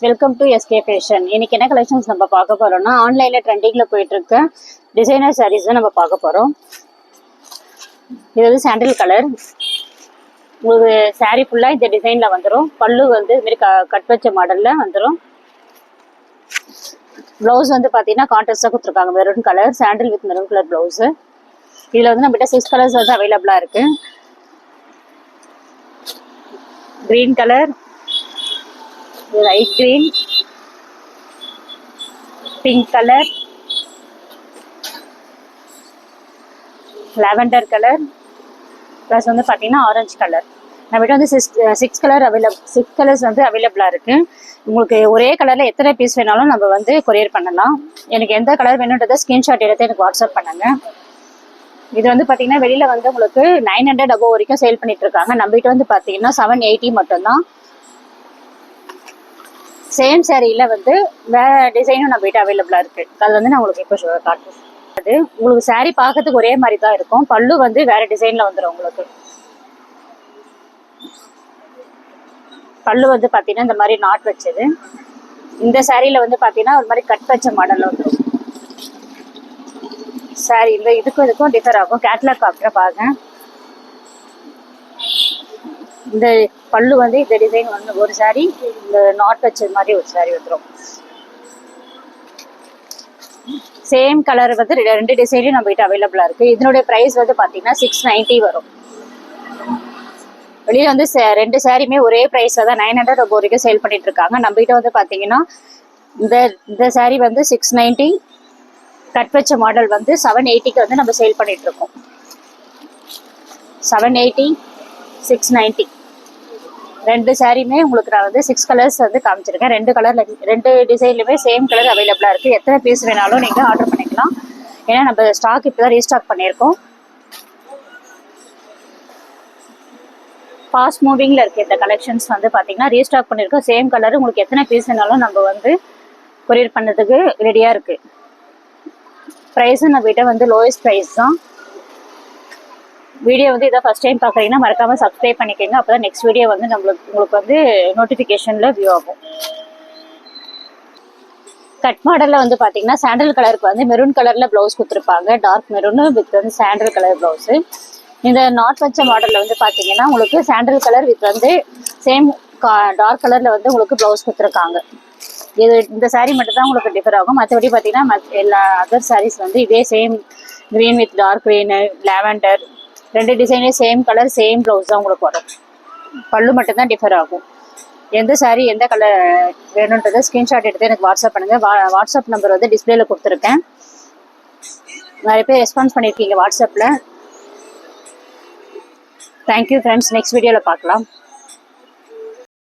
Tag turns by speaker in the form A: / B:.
A: Welcome to SK fashion. இன்னைக்கு என்ன collections நம்ம பார்க்க போறோம்னா, ஆன்லைன்ல ட்ரெண்டிங்ல போயிட்டு இருக்க டிசைனர் சாரீஸ் தான் நம்ம பார்க்க போறோம். இது வந்து சாண்டில் கலர். உங்களுக்கு சாரீ ஃபுல்லா இந்த டிசைன்ல வந்துடும். பல்லு வந்து இது மாதிரி கட் வச்ச மாடல்ல வந்துடும். பிளவுஸ் வந்து பாத்தீங்கன்னா கான்ட்ராஸ்டா கொடுத்துருக்காங்க. Maroon colour sandal with maroon colour blouse. இதுல வந்து நம்ம கிட்ட 6 கலர்ஸ் வந்து அவைலபிளா இருக்கு. Green colour, light green, pink colour, lavender colour, plus வந்து பார்த்தீங்கன்னா ஆரஞ்சு கலர். நம்மகிட்ட வந்து சிக்ஸ் கலர்ஸ் வந்து அவைலபிளாக இருக்குது. உங்களுக்கு ஒரே கலரில் எத்தனை பீஸ் வேணாலும் நம்ம வந்து கொரியர் பண்ணலாம். எனக்கு எந்த கலர் வேணுன்றதை ஸ்க்ரீன்ஷாட் எடுத்து எனக்கு வாட்ஸ்அப் பண்ணுங்க. இது வந்து பார்த்தீங்கன்னா வெளியில் வந்து உங்களுக்கு 900 above வரைக்கும் சேல் பண்ணிட்டு இருக்காங்க. நம்மகிட்ட வந்து பார்த்தீங்கன்னா 780 மட்டும்தான். சேம் சாரியில் வந்து வேற டிசைனும் நம்ம கிட்ட அவைலபிளாக இருக்குது. அது வந்து நான் உங்களுக்கு இப்போ காட்டுறேன். அது உங்களுக்கு சாரீ பார்க்கறதுக்கு ஒரே மாதிரி தான் இருக்கும். பல்லு வந்து வேற டிசைனில் வந்துடும். உங்களுக்கு பல்லு வந்து பார்த்தீங்கன்னா இந்த மாதிரி நாட் வச்சது. இந்த சாரியில் வந்து பார்த்தீங்கன்னா ஒரு மாதிரி கட் வச்ச மாடலில் வந்துடும். சாரி இந்த இதுக்கும் டிஃபர் ஆகும். கேட்லாக் காட்டுற பாருங்க. இந்த பல்லு வந்து இந்த டிசைன் வந்து ஒரு சாரி, இந்த நாட் வச்சது மாதிரி ஒரு சாரி வந்துடும். சேம் கலர் வந்து ரெண்டு டிசைன்லையும் நம்ம கிட்ட அவைலபிளா இருக்கு. இதனுடைய பிரைஸ் வந்து பாத்தீங்கன்னா 690 வரும். வெளியே வந்து ரெண்டு சாரியுமே ஒரே பிரைஸ்ல தான் 900 வரைக்கும் சேல் பண்ணிட்டு இருக்காங்க. நம்ம கிட்ட வந்து பாத்தீங்கன்னா இந்த சாரி வந்து 690, கட் வச்ச மாடல் வந்து 780க்கு வந்து நம்ம சேல் பண்ணிட்டு இருக்கோம். 780, 690 ரெண்டு சாரியுமே உங்களுக்கு நான் வந்து 6 கலர்ஸ் வந்து காமிச்சிருக்கேன். ரெண்டு டிசைன்லையுமே சேம் கலர் அவைலபிளா இருக்கு. எத்தனை பீஸ் வேணாலும் நீங்க ஆர்டர் பண்ணிக்கலாம். ஏன்னா நம்ம ஸ்டாக் இப்போதான் ரீஸ்டாக் பண்ணியிருக்கோம். ஃபாஸ்ட் மூவிங்ல இருக்கு இந்த கலெக்ஷன்ஸ் வந்து பாத்தீங்கன்னா ரீஸ்டாக் பண்ணியிருக்கோம். சேம் கலர் உங்களுக்கு எத்தனை பீஸ் வேணாலும் நம்ம வந்து கொரியர் பண்ணதுக்கு ரெடியா இருக்கு. ப்ரைஸும் நம்ம கிட்ட வந்து லோயஸ்ட் ப்ரைஸ் தான். வீடியோ வந்து இதை ஃபர்ஸ்ட் டைம் பார்க்குறீங்கன்னா மறக்காம சப்ஸ்கிரைப் பண்ணிக்கோங்க. அப்போதான் நெக்ஸ்ட் வீடியோ வந்து உங்களுக்கு வந்து நோட்டிஃபிகேஷன்ல வியூ ஆகும். கட் மாடல்ல வந்து பார்த்தீங்கன்னா சாண்டல் கலருக்கு வந்து மெரூன் கலர்ல பிளவுஸ் கொடுத்துருப்பாங்க. டார்க் மெரூன் வித் வந்து சாண்டல் கலர் பிளவுஸ். இந்த நாட் வச்ச மாடல்ல வந்து பார்த்தீங்கன்னா உங்களுக்கு சாண்டல் கலர் வித் வந்து சேம் டார்க் கலர்ல வந்து உங்களுக்கு பிளவுஸ் கொடுத்துருக்காங்க. இந்த சாரீ மட்டும் தான் உங்களுக்கு டிஃபர் ஆகும். மற்றபடி பார்த்தீங்கன்னா எல்லா அதர் சாரீஸ் வந்து இதே same green with dark green, lavender ரெண்டு டிசைனே சேம் கலர் சேம் ப்ளவுஸ் தான் உங்களுக்கு வரும். பல்லு மட்டும்தான் டிஃபர் ஆகும். எந்த சாரீ எந்த கலர் வேணுன்றதை ஸ்க்ரீன்ஷாட் எடுத்து எனக்கு வாட்ஸ்அப் பண்ணுங்க. வாட்ஸ்அப் நம்பர் வந்து டிஸ்பிளேல கொடுத்துருக்கேன். நிறைய பேர் ரெஸ்பான்ஸ் பண்ணியிருக்கீங்க வாட்ஸ்அப்பில். Thank you friends. நெக்ஸ்ட் வீடியோவில் பார்க்கலாம்.